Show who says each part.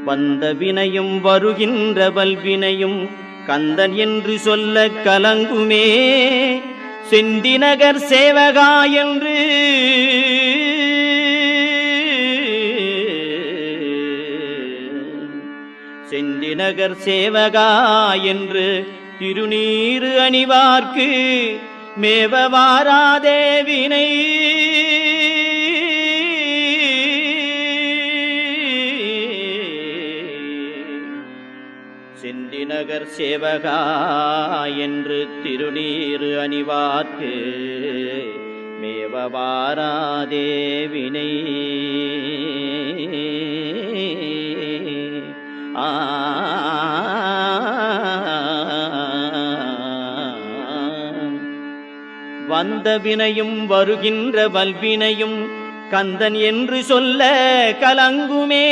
Speaker 1: வந்த வினையும் வருகின்ற வல்வினையும் கந்தன் என்று சொல்ல கலங்குமே. செந்திநகர் சேவகா என்று செந்திநகர் சேவகா என்று திருநீறு அணிவார்க்கு மேவ வாராதே வினை. செந்திநகர் சேவகா என்று திருநீறு அணிவார்க்கு மேவ வாராதே வினை. வந்த வினையும் வருகின்ற வல்வினையும் கந்தன் என்று சொல்ல கலங்குமே.